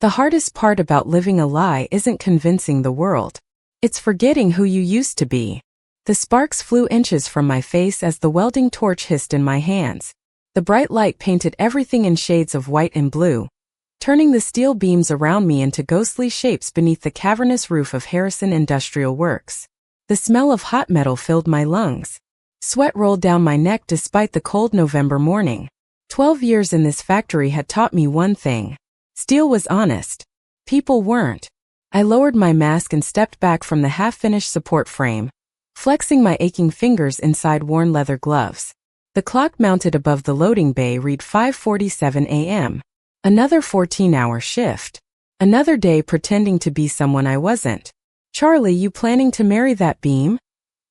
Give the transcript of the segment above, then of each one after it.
The hardest part about living a lie isn't convincing the world. It's forgetting who you used to be. The sparks flew inches from my face as the welding torch hissed in my hands. The bright light painted everything in shades of white and blue, turning the steel beams around me into ghostly shapes beneath the cavernous roof of Harrison Industrial Works. The smell of hot metal filled my lungs. Sweat rolled down my neck despite the cold November morning. 12 years in this factory had taught me one thing. Steel was honest. People weren't. I lowered my mask and stepped back from the half-finished support frame, flexing my aching fingers inside worn leather gloves. The clock mounted above the loading bay read 5:47 a.m. Another 14-hour shift. Another day pretending to be someone I wasn't. "Charlie, you planning to marry that beam?"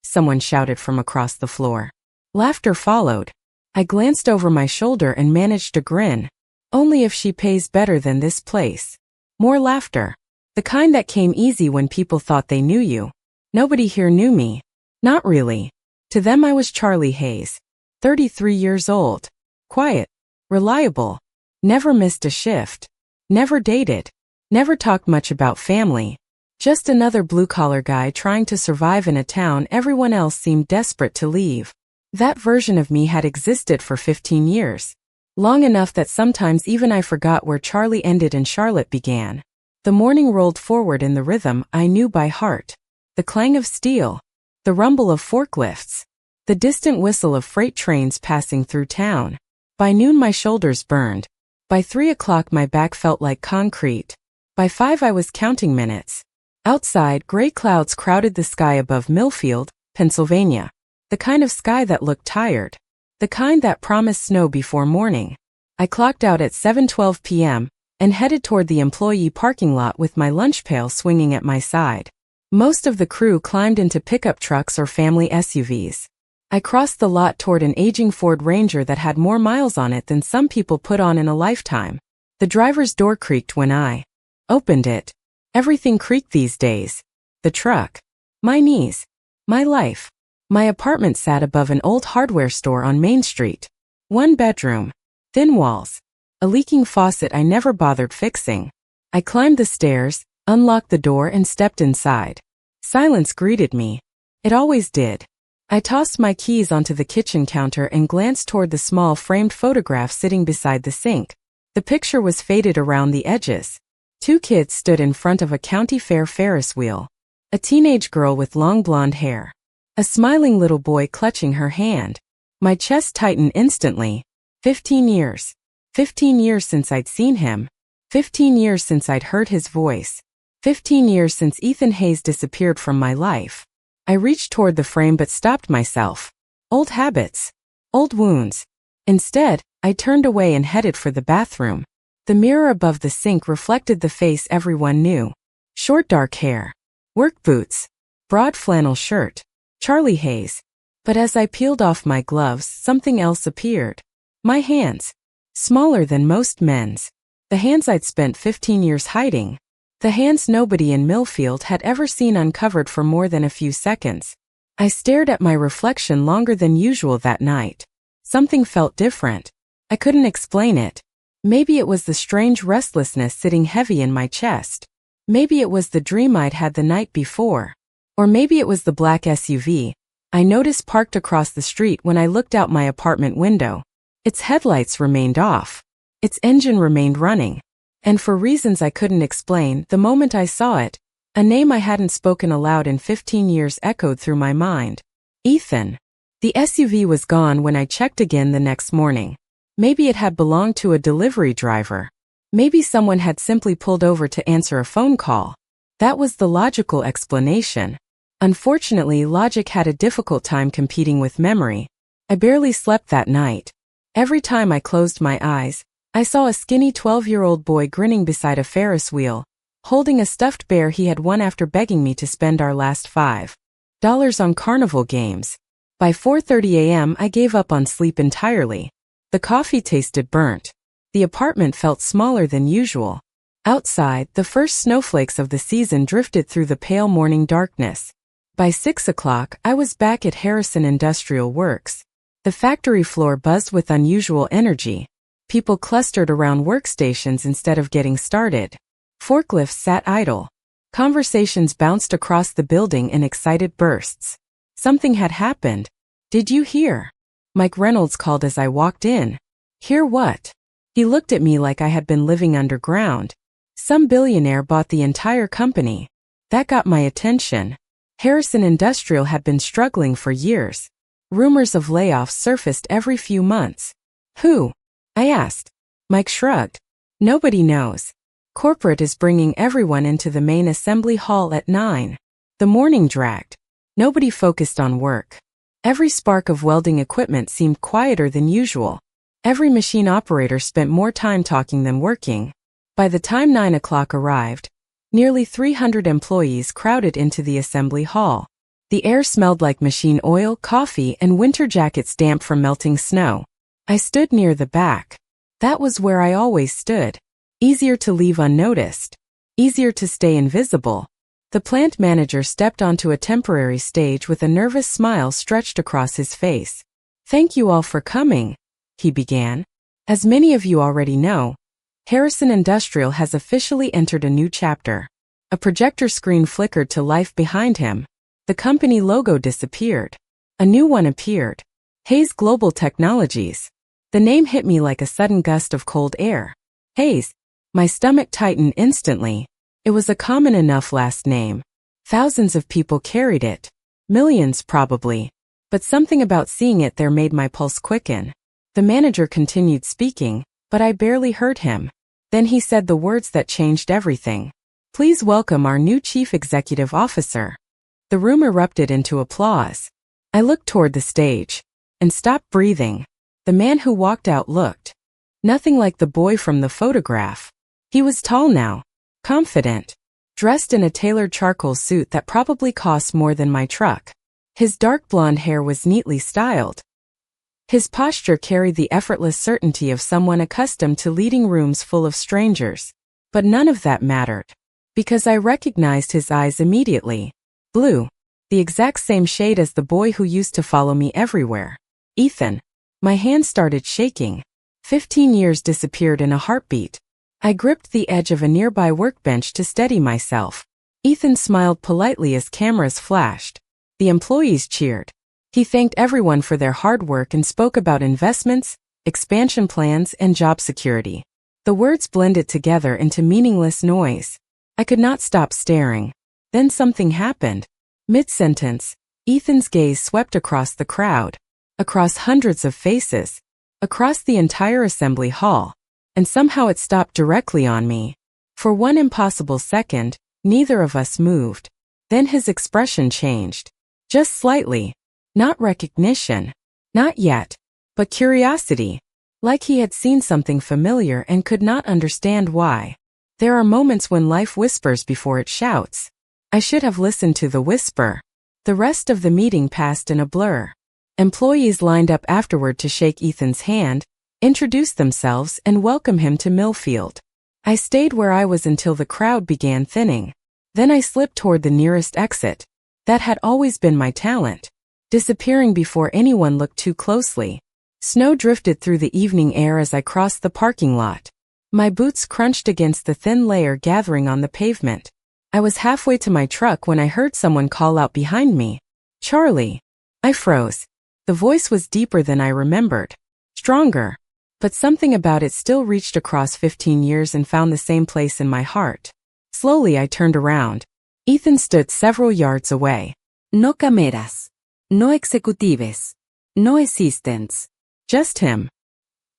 Someone shouted from across the floor. Laughter followed. I glanced over my shoulder and managed a grin. "Only if she pays better than this place." More laughter. The kind that came easy when people thought they knew you. Nobody here knew me. Not really. To them I was Charlie Hayes. 33 years old. Quiet. Reliable. Never missed a shift. Never dated. Never talked much about family. Just another blue-collar guy trying to survive in a town everyone else seemed desperate to leave. That version of me had existed for 15 years. Long enough that sometimes even I forgot where Charlie ended and Charlotte began. The morning rolled forward in the rhythm I knew by heart. The clang of steel. The rumble of forklifts. The distant whistle of freight trains passing through town. By noon my shoulders burned. By 3 o'clock my back felt like concrete. By 5 I was counting minutes. Outside, gray clouds crowded the sky above Millfield, Pennsylvania. The kind of sky that looked tired. The kind that promised snow before morning. I clocked out at 7:12 p.m. and headed toward the employee parking lot with my lunch pail swinging at my side. Most of the crew climbed into pickup trucks or family SUVs. I crossed the lot toward an aging Ford Ranger that had more miles on it than some people put on in a lifetime. The driver's door creaked when I opened it. Everything creaked these days. The truck. My knees. My life. My apartment sat above an old hardware store on Main Street. 1 bedroom. Thin walls. A leaking faucet I never bothered fixing. I climbed the stairs, unlocked the door and stepped inside. Silence greeted me. It always did. I tossed my keys onto the kitchen counter and glanced toward the small framed photograph sitting beside the sink. The picture was faded around the edges. 2 kids stood in front of a county fair Ferris wheel. A teenage girl with long blonde hair. A smiling little boy clutching her hand. My chest tightened instantly. 15 years. 15 years since I'd seen him. 15 years since I'd heard his voice. 15 years since Ethan Hayes disappeared from my life. I reached toward the frame but stopped myself. Old habits. Old wounds. Instead, I turned away and headed for the bathroom. The mirror above the sink reflected the face everyone knew. Short dark hair. Work boots. Broad flannel shirt. Charlie Hayes. But as I peeled off my gloves, something else appeared. My hands. Smaller than most men's. The hands I'd spent 15 years hiding. The hands nobody in Millfield had ever seen uncovered for more than a few seconds. I stared at my reflection longer than usual that night. Something felt different. I couldn't explain it. Maybe it was the strange restlessness sitting heavy in my chest. Maybe it was the dream I'd had the night before. Or maybe it was the black SUV I noticed parked across the street when I looked out my apartment window. Its headlights remained off. Its engine remained running. And for reasons I couldn't explain, the moment I saw it, a name I hadn't spoken aloud in 15 years echoed through my mind. Ethan. The SUV was gone when I checked again the next morning. Maybe it had belonged to a delivery driver. Maybe someone had simply pulled over to answer a phone call. That was the logical explanation. Unfortunately, logic had a difficult time competing with memory. I barely slept that night. Every time I closed my eyes, I saw a skinny 12-year-old boy grinning beside a Ferris wheel, holding a stuffed bear he had won after begging me to spend our last $5 on carnival games. By 4:30 a.m. I gave up on sleep entirely. The coffee tasted burnt. The apartment felt smaller than usual. Outside, the first snowflakes of the season drifted through the pale morning darkness. By 6 o'clock, I was back at Harrison Industrial Works. The factory floor buzzed with unusual energy. People clustered around workstations instead of getting started. Forklifts sat idle. Conversations bounced across the building in excited bursts. Something had happened. Did you hear? Mike Reynolds called as I walked in. Hear what? He looked at me like I had been living underground. Some billionaire bought the entire company. That got my attention. Harrison Industrial had been struggling for years. Rumors of layoffs surfaced every few months. Who? I asked. Mike shrugged. Nobody knows. Corporate is bringing everyone into the main assembly hall at 9. The morning dragged. Nobody focused on work. Every spark of welding equipment seemed quieter than usual. Every machine operator spent more time talking than working. By the time 9 o'clock arrived, nearly 300 employees crowded into the assembly hall. The air smelled like machine oil, coffee, and winter jackets damp from melting snow. I stood near the back. That was where I always stood. Easier to leave unnoticed. Easier to stay invisible. The plant manager stepped onto a temporary stage with a nervous smile stretched across his face. Thank you all for coming, he began. As many of you already know, Harrison Industrial has officially entered a new chapter. A projector screen flickered to life behind him. The company logo disappeared. A new one appeared. Hayes Global Technologies. The name hit me like a sudden gust of cold air. Hayes. My stomach tightened instantly. It was a common enough last name. Thousands of people carried it. Millions, probably. But something about seeing it there made my pulse quicken. The manager continued speaking, but I barely heard him. Then he said the words that changed everything. Please welcome our new Chief Executive Officer. The room erupted into applause. I looked toward the stage and stopped breathing. The man who walked out looked nothing like the boy from the photograph. He was tall now, confident, dressed in a tailored charcoal suit that probably cost more than my truck. His dark blonde hair was neatly styled. His posture carried the effortless certainty of someone accustomed to leading rooms full of strangers. But none of that mattered, because I recognized his eyes immediately. Blue, the exact same shade as the boy who used to follow me everywhere. Ethan. My hand started shaking. 15 years disappeared in a heartbeat. I gripped the edge of a nearby workbench to steady myself. Ethan smiled politely as cameras flashed. The employees cheered. He thanked everyone for their hard work and spoke about investments, expansion plans, and job security. The words blended together into meaningless noise. I could not stop staring. Then something happened. Mid-sentence, Ethan's gaze swept across the crowd, across hundreds of faces, across the entire assembly hall. And somehow it stopped directly on me. For one impossible second, neither of us moved. Then his expression changed. Just slightly. Not recognition. Not yet. But curiosity. Like he had seen something familiar and could not understand why. There are moments when life whispers before it shouts. I should have listened to the whisper. The rest of the meeting passed in a blur. Employees lined up afterward to shake Ethan's hand, introduce themselves, and welcome him to Millfield. I stayed where I was until the crowd began thinning. Then I slipped toward the nearest exit. That had always been my talent. Disappearing before anyone looked too closely. Snow drifted through the evening air as I crossed the parking lot. My boots crunched against the thin layer gathering on the pavement. I was halfway to my truck when I heard someone call out behind me. Charlie. I froze. The voice was deeper than I remembered. Stronger. But something about it still reached across 15 years and found the same place in my heart. Slowly I turned around. Ethan stood several yards away. No cameras. No executives. No assistants. Just him.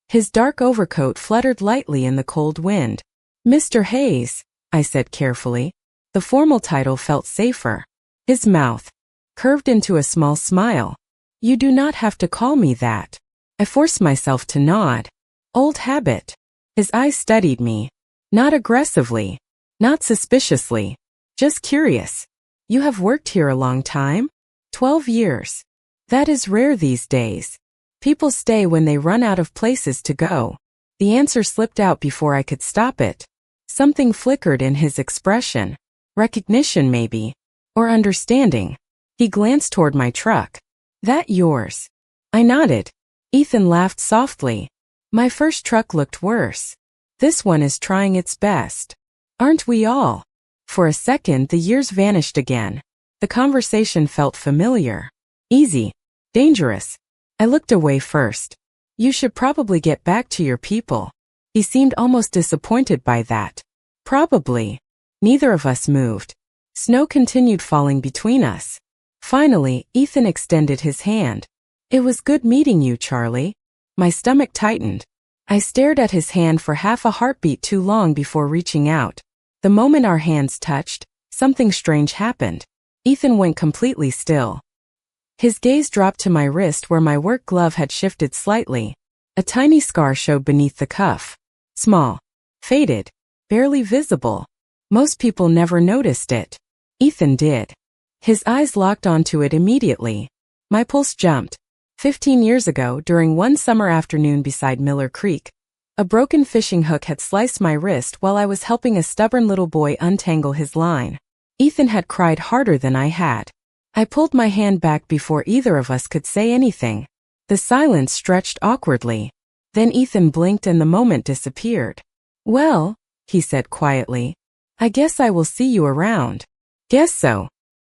His dark overcoat fluttered lightly in the cold wind. Mr. Hayes, I said carefully. The formal title felt safer. His mouth curved into a small smile. You do not have to call me that. I forced myself to nod. Old habit. His eyes studied me. Not aggressively. Not suspiciously. Just curious. You have worked here a long time? 12 years. That is rare these days. People stay when they run out of places to go. The answer slipped out before I could stop it. Something flickered in his expression. Recognition maybe. Or understanding. He glanced toward my truck. That yours? I nodded. Ethan laughed softly. My first truck looked worse. This one is trying its best. Aren't we all? For a second, the years vanished again. The conversation felt familiar. Easy. Dangerous. I looked away first. You should probably get back to your people. He seemed almost disappointed by that. Probably. Neither of us moved. Snow continued falling between us. Finally, Ethan extended his hand. It was good meeting you, Charlie. My stomach tightened. I stared at his hand for half a heartbeat too long before reaching out. The moment our hands touched, something strange happened. Ethan went completely still. His gaze dropped to my wrist where my work glove had shifted slightly. A tiny scar showed beneath the cuff. Small. Faded. Barely visible. Most people never noticed it. Ethan did. His eyes locked onto it immediately. My pulse jumped. 15 years ago, during one summer afternoon beside Miller Creek, a broken fishing hook had sliced my wrist while I was helping a stubborn little boy untangle his line. Ethan had cried harder than I had. I pulled my hand back before either of us could say anything. The silence stretched awkwardly. Then Ethan blinked and the moment disappeared. Well, he said quietly, I guess I will see you around. Guess so.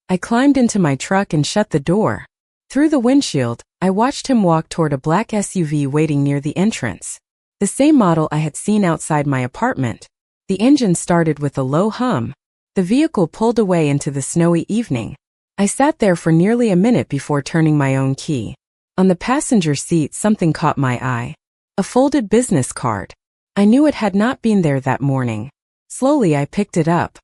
I climbed into my truck and shut the door. Through the windshield, I watched him walk toward a black SUV waiting near the entrance. The same model I had seen outside my apartment. The engine started with a low hum. The vehicle pulled away into the snowy evening. I sat there for nearly a minute before turning my own key. On the passenger seat, something caught my eye. A folded business card. I knew it had not been there that morning. Slowly, I picked it up.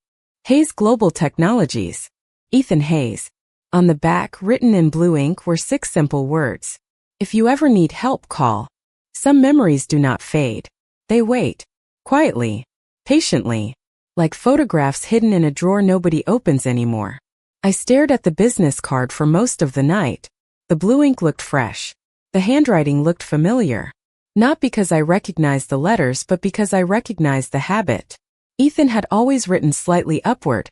Hayes Global Technologies. Ethan Hayes. On the back, written in blue ink, were 6 simple words. If you ever need help, call. Some memories do not fade. They wait. Quietly. Patiently. Like photographs hidden in a drawer nobody opens anymore. I stared at the business card for most of the night. The blue ink looked fresh. The handwriting looked familiar. Not because I recognized the letters, but because I recognized the habit. Ethan had always written slightly upward,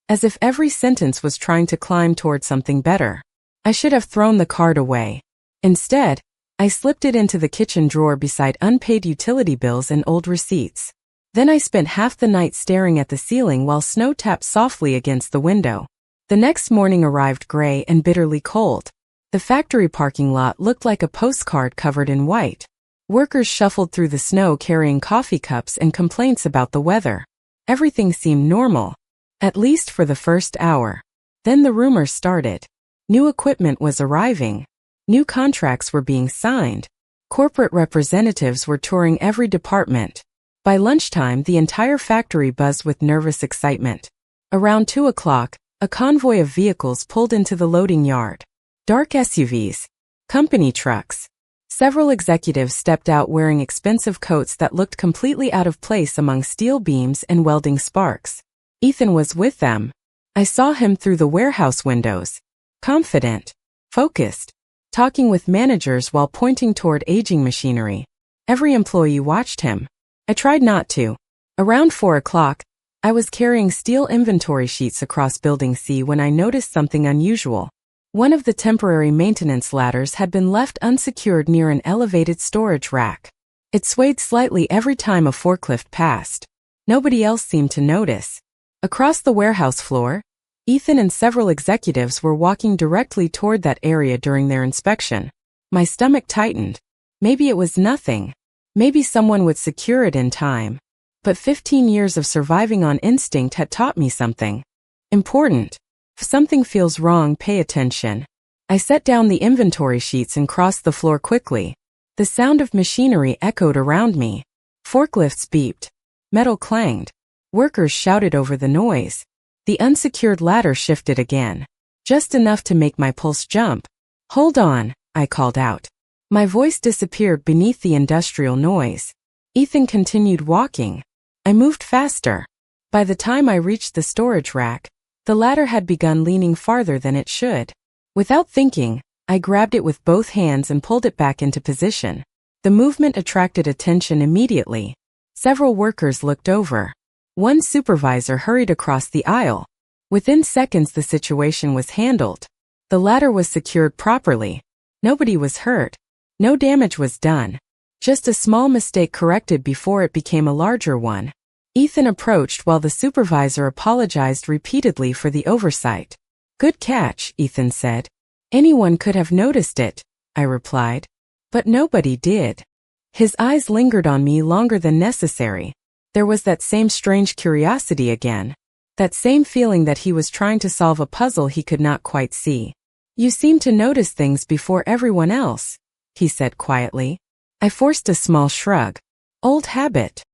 as if every sentence was trying to climb toward something better. I should have thrown the card away. Instead, I slipped it into the kitchen drawer beside unpaid utility bills and old receipts. Then I spent half the night staring at the ceiling while snow tapped softly against the window. The next morning arrived gray and bitterly cold. The factory parking lot looked like a postcard covered in white. Workers shuffled through the snow carrying coffee cups and complaints about the weather. Everything seemed normal. At least for the first hour. Then the rumors started. New equipment was arriving. New contracts were being signed. Corporate representatives were touring every department. By lunchtime, the entire factory buzzed with nervous excitement. Around 2 o'clock, a convoy of vehicles pulled into the loading yard. Dark SUVs. Company trucks. Several executives stepped out wearing expensive coats that looked completely out of place among steel beams and welding sparks. Ethan was with them. I saw him through the warehouse windows. Confident. Focused. Talking with managers while pointing toward aging machinery. Every employee watched him. I tried not to. Around 4 o'clock, I was carrying steel inventory sheets across Building C when I noticed something unusual. One of the temporary maintenance ladders had been left unsecured near an elevated storage rack. It swayed slightly every time a forklift passed. Nobody else seemed to notice. Across the warehouse floor, Ethan and several executives were walking directly toward that area during their inspection. My stomach tightened. Maybe it was nothing. Maybe someone would secure it in time. But 15 years of surviving on instinct had taught me something important. If something feels wrong, pay attention. I set down the inventory sheets and crossed the floor quickly. The sound of machinery echoed around me. Forklifts beeped. Metal clanged. Workers shouted over the noise. The unsecured ladder shifted again. Just enough to make my pulse jump. Hold on, I called out. My voice disappeared beneath the industrial noise. Ethan continued walking. I moved faster. By the time I reached the storage rack, the ladder had begun leaning farther than it should. Without thinking, I grabbed it with both hands and pulled it back into position. The movement attracted attention immediately. Several workers looked over. One supervisor hurried across the aisle. Within seconds, the situation was handled. The ladder was secured properly. Nobody was hurt. No damage was done. Just a small mistake corrected before it became a larger one. Ethan approached while the supervisor apologized repeatedly for the oversight. "Good catch," Ethan said. "Anyone could have noticed it," I replied. But nobody did. His eyes lingered on me longer than necessary. There was that same strange curiosity again. That same feeling that he was trying to solve a puzzle he could not quite see. "You seem to notice things before everyone else," he said quietly. I forced a small shrug. "Old habit."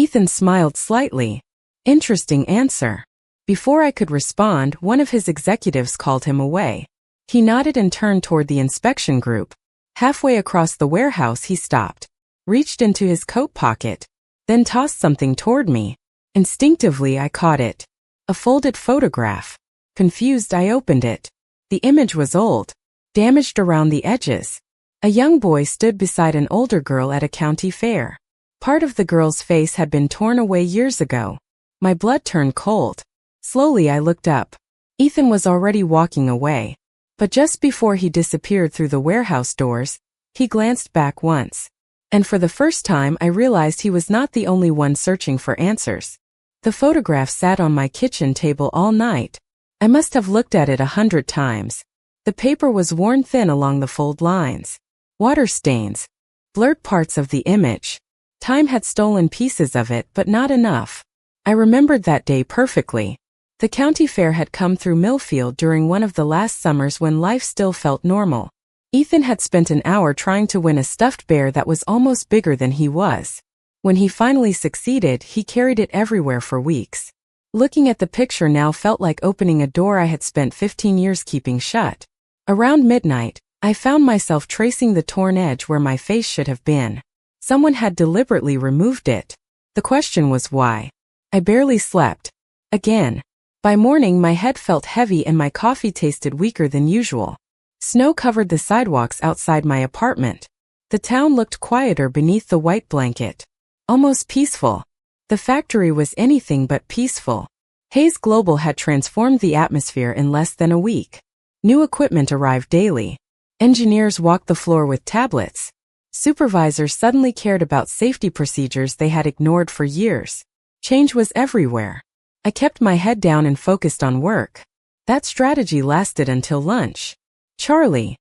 Ethan smiled slightly. "Interesting answer." Before I could respond, one of his executives called him away. He nodded and turned toward the inspection group. Halfway across the warehouse he stopped, reached into his coat pocket, then tossed something toward me. Instinctively I caught it. A folded photograph. Confused, I opened it. The image was old, damaged around the edges. A young boy stood beside an older girl at a county fair. Part of the girl's face had been torn away years ago. My blood turned cold. Slowly I looked up. Ethan was already walking away. But just before he disappeared through the warehouse doors, he glanced back once. And for the first time I realized he was not the only one searching for answers. The photograph sat on my kitchen table all night. I must have looked at it 100 times. The paper was worn thin along the fold lines. Water stains. Blurred parts of the image. Time had stolen pieces of it, but not enough. I remembered that day perfectly. The county fair had come through Millfield during one of the last summers when life still felt normal. Ethan had spent an hour trying to win a stuffed bear that was almost bigger than he was. When he finally succeeded, he carried it everywhere for weeks. Looking at the picture now felt like opening a door I had spent 15 years keeping shut. Around midnight, I found myself tracing the torn edge where my face should have been. Someone had deliberately removed it. The question was why. I barely slept. Again. By morning my head felt heavy and my coffee tasted weaker than usual. Snow covered the sidewalks outside my apartment. The town looked quieter beneath the white blanket. Almost peaceful. The factory was anything but peaceful. Haze Global had transformed the atmosphere in less than a week. New equipment arrived daily. Engineers walked the floor with tablets. Supervisors suddenly cared about safety procedures they had ignored for years. Change was everywhere. I kept my head down and focused on work. That strategy lasted until lunch. "Charlie."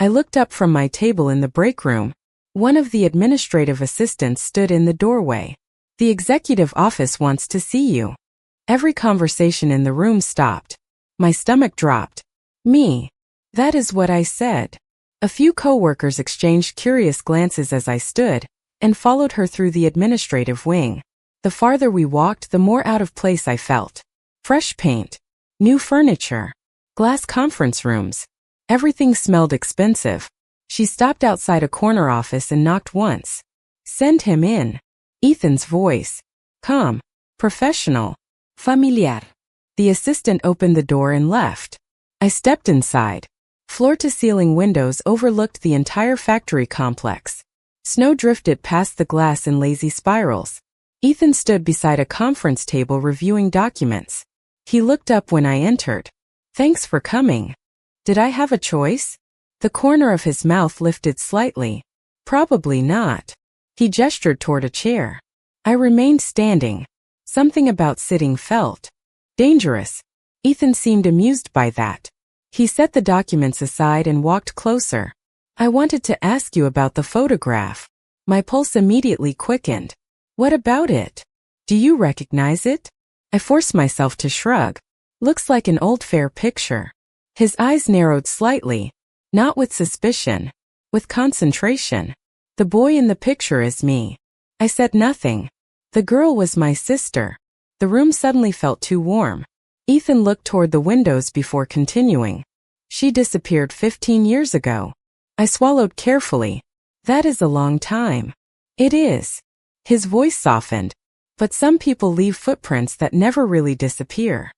I looked up from my table in the break room. One of the administrative assistants stood in the doorway. "The executive office wants to see you." Every conversation in the room stopped. My stomach dropped. "Me." That is what I said. A few coworkers exchanged curious glances as I stood, and followed her through the administrative wing. The farther we walked, the more out of place I felt. Fresh paint. New furniture. Glass conference rooms. Everything smelled expensive. She stopped outside a corner office and knocked once. "Send him in." Ethan's voice. Calm. Professional. Familiar. The assistant opened the door and left. I stepped inside. Floor-to-ceiling windows overlooked the entire factory complex. Snow drifted past the glass in lazy spirals. Ethan stood beside a conference table reviewing documents. He looked up when I entered. "Thanks for coming." Did I have a choice? The corner of his mouth lifted slightly. Probably not. He gestured toward a chair. I remained standing. Something about sitting felt dangerous. Ethan seemed amused by that. He set the documents aside and walked closer. "I wanted to ask you about the photograph." My pulse immediately quickened. "What about it? Do you recognize it?" I forced myself to shrug. "Looks like an old fair picture." His eyes narrowed slightly. Not with suspicion. With concentration. "The boy in the picture is me." I said nothing. The girl was my sister. The room suddenly felt too warm. Ethan looked toward the windows before continuing. "She disappeared 15 years ago." I swallowed carefully. "That is a long time." "It is." His voice softened. "But some people leave footprints that never really disappear."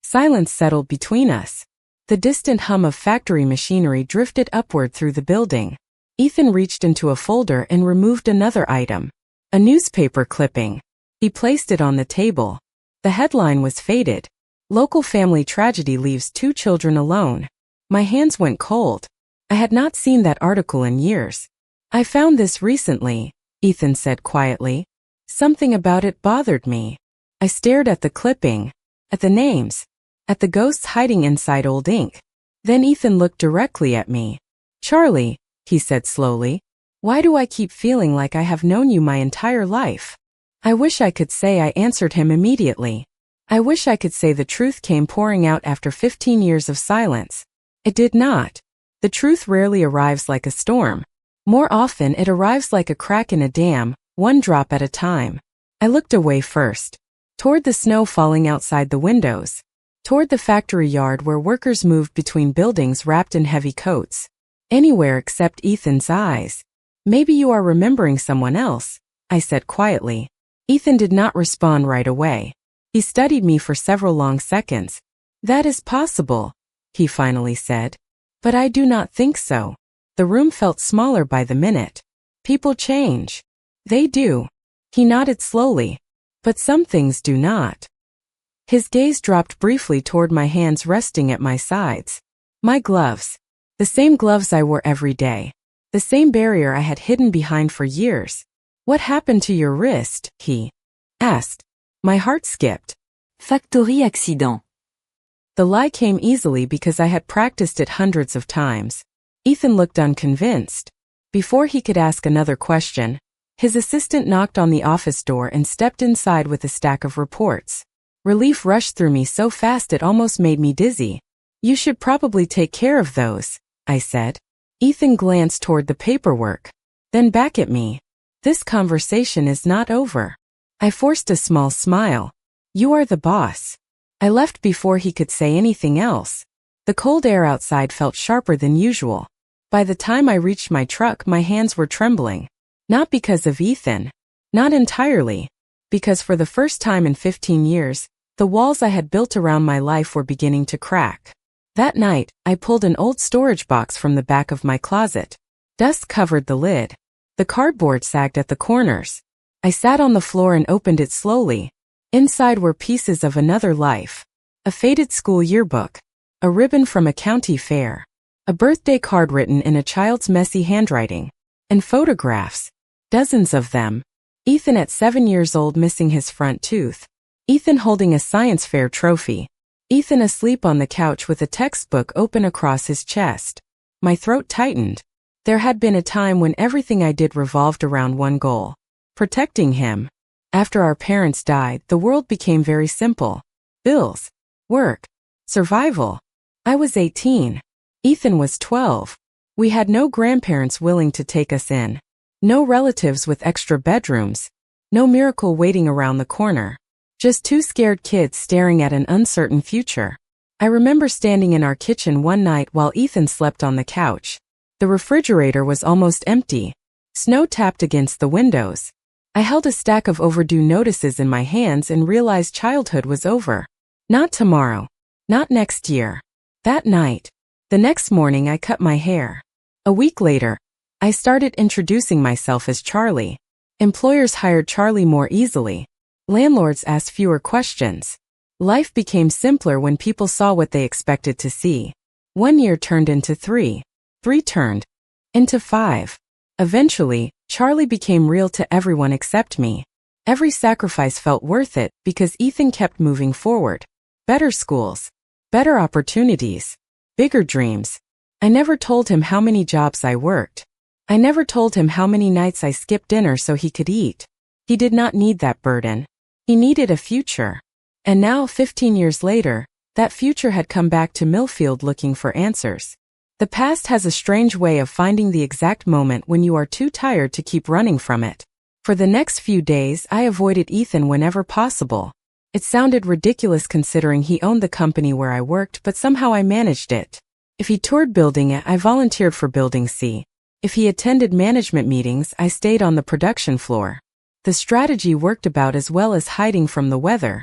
Silence settled between us. The distant hum of factory machinery drifted upward through the building. Ethan reached into a folder and removed another item. A newspaper clipping. He placed it on the table. The headline was faded. "Local family tragedy leaves 2 children alone." My hands went cold. I had not seen that article in years. "I found this recently," Ethan said quietly. "Something about it bothered me." I stared at the clipping, at the names, at the ghosts hiding inside old ink. Then Ethan looked directly at me. "Charlie," he said slowly, "why do I keep feeling like I have known you my entire life?" I wish I could say I answered him immediately. I wish I could say the truth came pouring out after 15 years of silence. It did not. The truth rarely arrives like a storm. More often it arrives like a crack in a dam, one drop at a time. I looked away first. Toward the snow falling outside the windows. Toward the factory yard where workers moved between buildings wrapped in heavy coats. Anywhere except Ethan's eyes. "Maybe you are remembering someone else," I said quietly. Ethan did not respond right away. He studied me for several long seconds. "That is possible," he finally said. "But I do not think so." The room felt smaller by the minute. "People change." "They do." He nodded slowly. "But some things do not." His gaze dropped briefly toward my hands resting at my sides. My gloves. The same gloves I wore every day. The same barrier I had hidden behind for years. "What happened to your wrist?" he asked. My heart skipped. Factory accident. The lie came easily because I had practiced it hundreds of times. Ethan looked unconvinced. Before he could ask another question, his assistant knocked on the office door and stepped inside with a stack of reports. Relief rushed through me so fast it almost made me dizzy. "You should probably take care of those," I said. Ethan glanced toward the paperwork, then back at me. "This conversation is not over." I forced a small smile. "You are the boss." I left before he could say anything else. The cold air outside felt sharper than usual. By the time I reached my truck, my hands were trembling. Not because of Ethan. Not entirely. Because for the first time in 15 years, the walls I had built around my life were beginning to crack. That night, I pulled an old storage box from the back of my closet. Dust covered the lid. The cardboard sagged at the corners. I sat on the floor and opened it slowly. Inside were pieces of another life. A faded school yearbook. A ribbon from a county fair. A birthday card written in a child's messy handwriting. And photographs. Dozens of them. Ethan at 7 years old missing his front tooth. Ethan holding a science fair trophy. Ethan asleep on the couch with a textbook open across his chest. My throat tightened. There had been a time when everything I did revolved around one goal. Protecting him. After our parents died, the world became very simple. Bills. Work. Survival. I was 18. Ethan was 12. We had no grandparents willing to take us in. No relatives with extra bedrooms. No miracle waiting around the corner. Just two scared kids staring at an uncertain future. I remember standing in our kitchen one night while Ethan slept on the couch. The refrigerator was almost empty. Snow tapped against the windows. I held a stack of overdue notices in my hands and realized childhood was over. Not tomorrow. Not next year. That night. The next morning I cut my hair. A week later, I started introducing myself as Charlie. Employers hired Charlie more easily. Landlords asked fewer questions. Life became simpler when people saw what they expected to see. 1 year turned into 3. 3 turned into 5. Eventually, Charlie became real to everyone except me. Every sacrifice felt worth it because Ethan kept moving forward. Better schools. Better opportunities. Bigger dreams. I never told him how many jobs I worked. I never told him how many nights I skipped dinner so he could eat. He did not need that burden. He needed a future. And now, 15 years later, that future had come back to Millfield looking for answers. The past has a strange way of finding the exact moment when you are too tired to keep running from it. For the next few days, I avoided Ethan whenever possible. It sounded ridiculous considering he owned the company where I worked, but somehow I managed it. If he toured Building A, I volunteered for Building C. If he attended management meetings, I stayed on the production floor. The strategy worked about as well as hiding from the weather.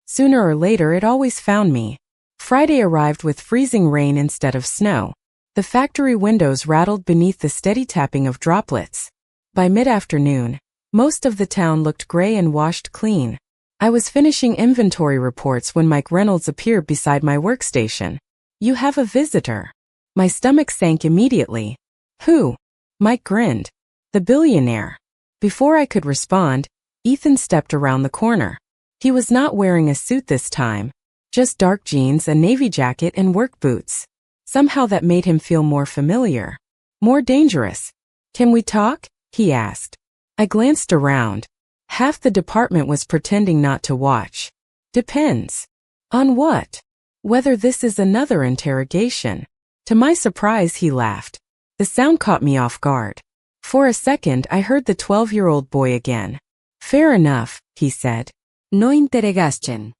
Sooner or later, it always found me. Friday arrived with freezing rain instead of snow. The factory windows rattled beneath the steady tapping of droplets. By mid-afternoon, most of the town looked gray and washed clean. I was finishing inventory reports when Mike Reynolds appeared beside my workstation. "You have a visitor." My stomach sank immediately. "Who?" Mike grinned. "The billionaire." Before I could respond, Ethan stepped around the corner. He was not wearing a suit this time, just dark jeans, a navy jacket, and work boots. Somehow that made him feel more familiar, more dangerous. "Can we talk?" he asked. I glanced around. Half the department was pretending not to watch. "Depends. On what? Whether this is another interrogation." To my surprise, he laughed. The sound caught me off guard. For a second, I heard the 12-year-old boy again. "Fair enough," he said. No interrogation.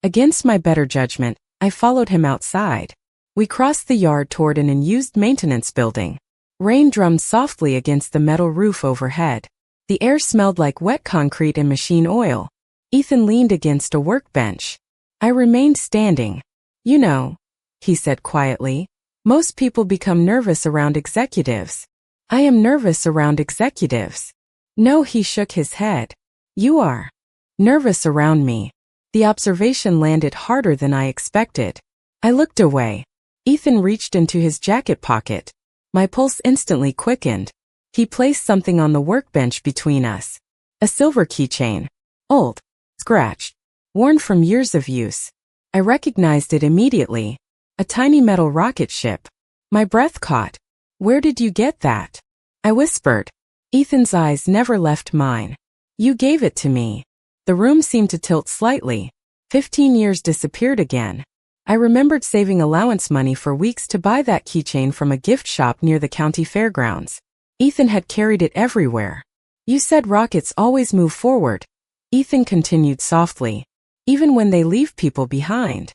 Against my better judgment, I followed him outside. We crossed the yard toward an unused maintenance building. Rain drummed softly against the metal roof overhead. The air smelled like wet concrete and machine oil. Ethan leaned against a workbench. I remained standing. "You know," he said quietly, "most people become nervous around executives. I am nervous around executives." "No," he shook his head. "You are nervous around me." The observation landed harder than I expected. I looked away. Ethan reached into his jacket pocket. My pulse instantly quickened. He placed something on the workbench between us. A silver keychain. Old. Scratched. Worn from years of use. I recognized it immediately. A tiny metal rocket ship. My breath caught. "Where did you get that?" I whispered. Ethan's eyes never left mine. "You gave it to me." The room seemed to tilt slightly. 15 years disappeared again. I remembered saving allowance money for weeks to buy that keychain from a gift shop near the county fairgrounds. Ethan had carried it everywhere. "You said rockets always move forward," Ethan continued softly, "even when they leave people behind."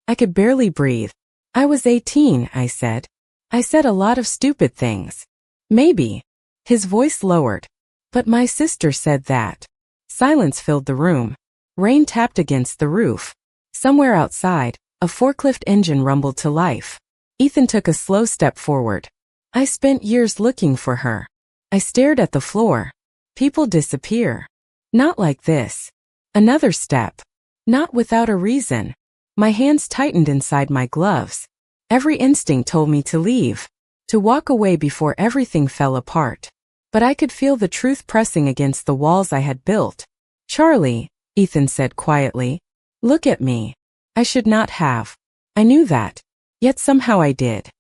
I could barely breathe. "I was 18, I said. I said a lot of stupid things. Maybe." His voice lowered. "But my sister said that." Silence filled the room. Rain tapped against the roof. Somewhere outside, a forklift engine rumbled to life. Ethan took a slow step forward. "I spent years looking for her." I stared at the floor. People disappear. Not like this. Another step. Not without a reason. My hands tightened inside my gloves. Every instinct told me to leave, to walk away before everything fell apart. But I could feel the truth pressing against the walls I had built. "Charlie," Ethan said quietly, "look at me. I should not have. I knew that. Yet somehow I did."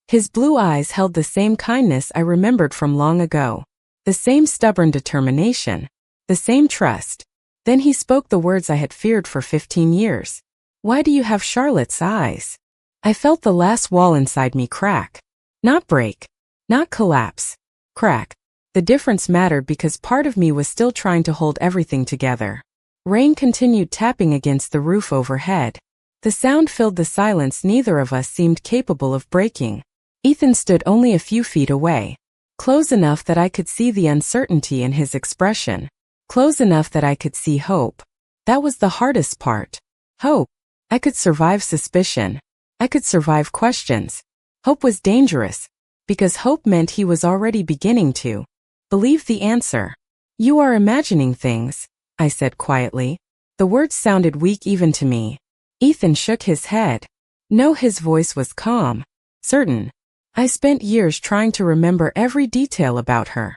His blue eyes held the same kindness I remembered from long ago. The same stubborn determination. The same trust. Then he spoke the words I had feared for 15 years. "Why do you have Charlotte's eyes?" I felt the last wall inside me crack. Not break. Not collapse. Crack. The difference mattered because part of me was still trying to hold everything together. Rain continued tapping against the roof overhead. The sound filled the silence neither of us seemed capable of breaking. Ethan stood only a few feet away. Close enough that I could see the uncertainty in his expression. Close enough that I could see hope. That was the hardest part. Hope. I could survive suspicion. I could survive questions. Hope was dangerous, because hope meant he was already beginning to believe the answer. "You are imagining things," I said quietly. The words sounded weak even to me. Ethan shook his head. No, his voice was calm. Certain. "I spent years trying to remember every detail about her."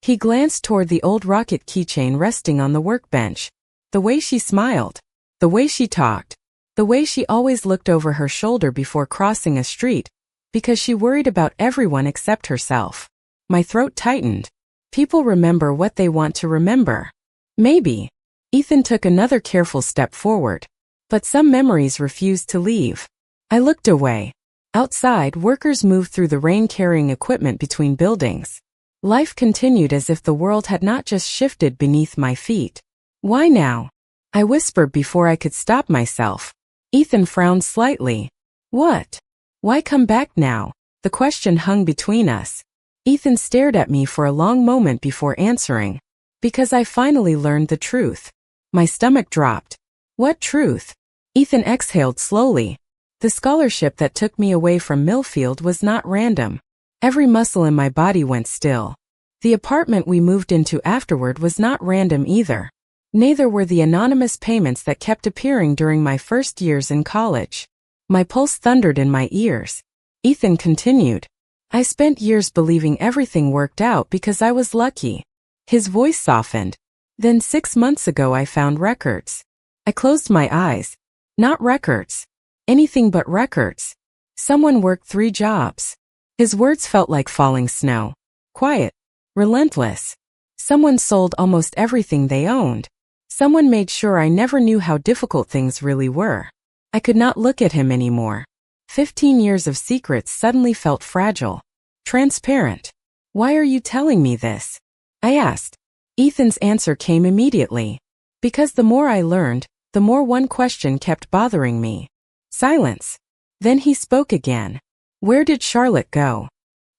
He glanced toward the old rocket keychain resting on the workbench. The way she smiled. The way she talked. The way she always looked over her shoulder before crossing a street, because she worried about everyone except herself. My throat tightened. People remember what they want to remember. Maybe. Ethan took another careful step forward. But some memories refused to leave. I looked away. Outside, workers moved through the rain carrying equipment between buildings. Life continued as if the world had not just shifted beneath my feet. "Why now?" I whispered before I could stop myself. Ethan frowned slightly. "What? Why come back now?" The question hung between us. Ethan stared at me for a long moment before answering. "Because I finally learned the truth." My stomach dropped. "What truth?" Ethan exhaled slowly. The scholarship that took me away from Millfield was not random. Every muscle in my body went still. The apartment we moved into afterward was not random either. Neither were the anonymous payments that kept appearing during my first years in college. My pulse thundered in my ears. Ethan continued. "I spent years believing everything worked out because I was lucky." His voice softened. Then 6 months ago I found records. I closed my eyes. Not records. Anything but records. Someone worked 3 jobs. His words felt like falling snow. Quiet. Relentless. Someone sold almost everything they owned. Someone made sure I never knew how difficult things really were. I could not look at him anymore. 15 years of secrets suddenly felt fragile. Transparent. Why are you telling me this? I asked. Ethan's answer came immediately. Because the more I learned, the more one question kept bothering me. Silence. Then he spoke again. Where did Charlotte go?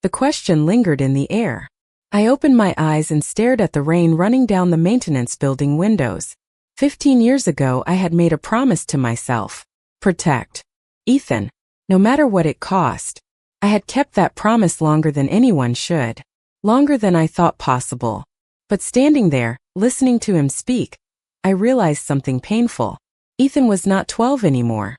The question lingered in the air. I opened my eyes and stared at the rain running down the maintenance building windows. 15 years ago I had made a promise to myself. Protect Ethan, no matter what it cost. I had kept that promise longer than anyone should. Longer than I thought possible. But standing there, listening to him speak, I realized something painful. Ethan was not 12 anymore.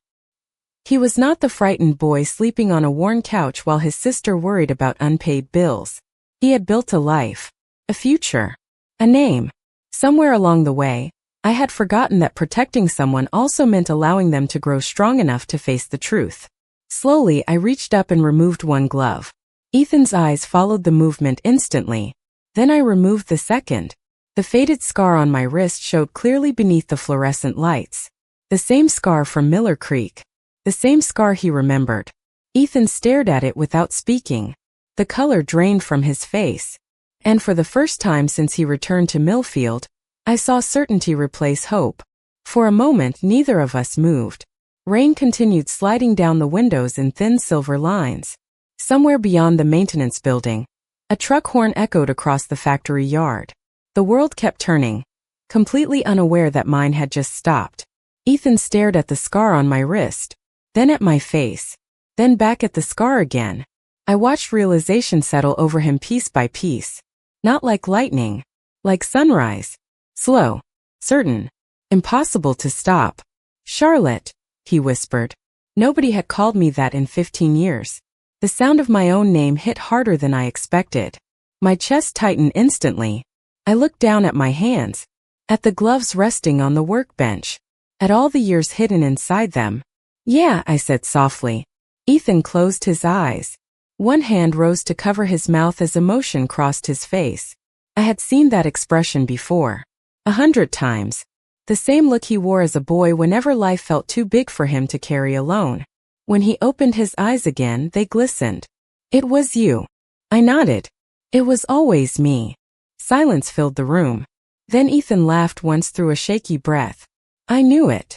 He was not the frightened boy sleeping on a worn couch while his sister worried about unpaid bills. He had built a life, a future, a name. Somewhere along the way, I had forgotten that protecting someone also meant allowing them to grow strong enough to face the truth. Slowly, I reached up and removed one glove. Ethan's eyes followed the movement instantly. Then I removed the second. The faded scar on my wrist showed clearly beneath the fluorescent lights. The same scar from Miller Creek. The same scar he remembered. Ethan stared at it without speaking. The color drained from his face. And for the first time since he returned to Millfield, I saw certainty replace hope. For a moment, neither of us moved. Rain continued sliding down the windows in thin silver lines. Somewhere beyond the maintenance building, a truck horn echoed across the factory yard. The world kept turning, completely unaware that mine had just stopped. Ethan stared at the scar on my wrist, then at my face, then back at the scar again. I watched realization settle over him piece by piece. Not like lightning, like sunrise. Slow, certain, impossible to stop. Charlotte, he whispered. Nobody had called me that in 15 years. The sound of my own name hit harder than I expected. My chest tightened instantly. I looked down at my hands, at the gloves resting on the workbench, at all the years hidden inside them. Yeah, I said softly. Ethan closed his eyes. One hand rose to cover his mouth as emotion crossed his face. I had seen that expression before. 100 times. The same look he wore as a boy whenever life felt too big for him to carry alone. When he opened his eyes again, they glistened. It was you. I nodded. It was always me. Silence filled the room. Then Ethan laughed once through a shaky breath. I knew it.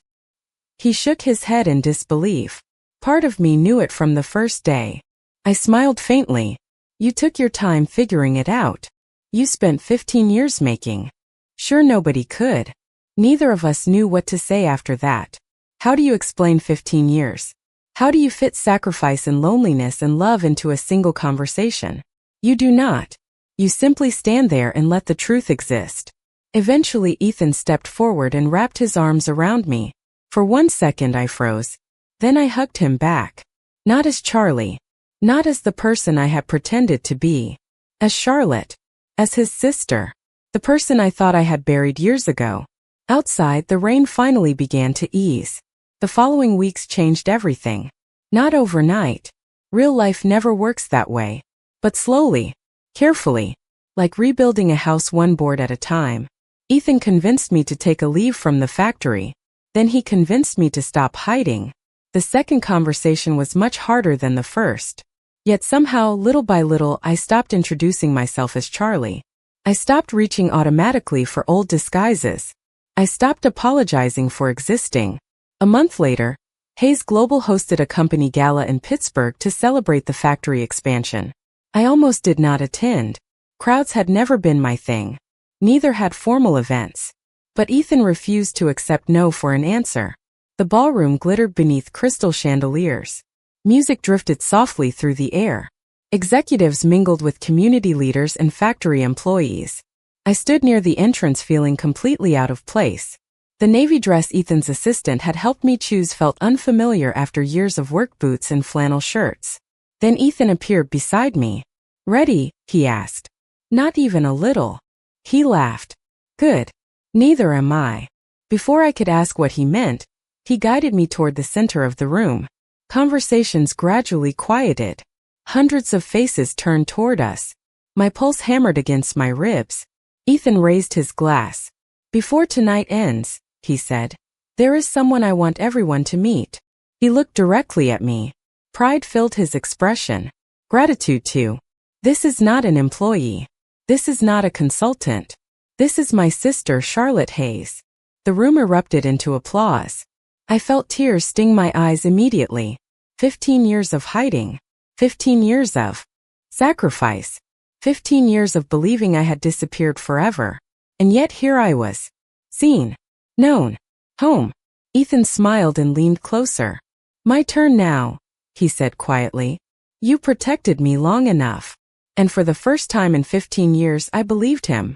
He shook his head in disbelief. Part of me knew it from the first day. I smiled faintly. You took your time figuring it out. You spent 15 years making. Sure, nobody could. Neither of us knew what to say after that. How do you explain 15 years? How do you fit sacrifice and loneliness and love into a single conversation? You do not. You simply stand there and let the truth exist. Eventually Ethan stepped forward and wrapped his arms around me. For 1 second I froze. Then I hugged him back. Not as Charlie. Not as the person I had pretended to be. As Charlotte. As his sister. The person I thought I had buried years ago. Outside, the rain finally began to ease. The following weeks changed everything. Not overnight. Real life never works that way. But slowly. Carefully. Like rebuilding a house one board at a time. Ethan convinced me to take a leave from the factory. Then he convinced me to stop hiding. The second conversation was much harder than the first. Yet somehow, little by little, I stopped introducing myself as Charlie. I stopped reaching automatically for old disguises. I stopped apologizing for existing. A month later, Hayes Global hosted a company gala in Pittsburgh to celebrate the factory expansion. I almost did not attend. Crowds had never been my thing. Neither had formal events. But Ethan refused to accept no for an answer. The ballroom glittered beneath crystal chandeliers. Music drifted softly through the air. Executives mingled with community leaders and factory employees. I stood near the entrance feeling completely out of place. The navy dress Ethan's assistant had helped me choose felt unfamiliar after years of work boots and flannel shirts. Then Ethan appeared beside me. Ready? He asked. Not even a little. He laughed. Good. Neither am I. Before I could ask what he meant, he guided me toward the center of the room. Conversations gradually quieted. Hundreds of faces turned toward us. My pulse hammered against my ribs. Ethan raised his glass. Before tonight ends, he said, there is someone I want everyone to meet. He looked directly at me. Pride filled his expression. Gratitude too. This is not an employee. This is not a consultant. This is my sister Charlotte Hayes. The room erupted into applause. I felt tears sting my eyes immediately. 15 years of hiding. 15 years of sacrifice. 15 years of believing I had disappeared forever. And yet here I was. Seen. Known. Home. Ethan smiled and leaned closer. My turn now, he said quietly. You protected me long enough. And for the first time in 15 years I believed him.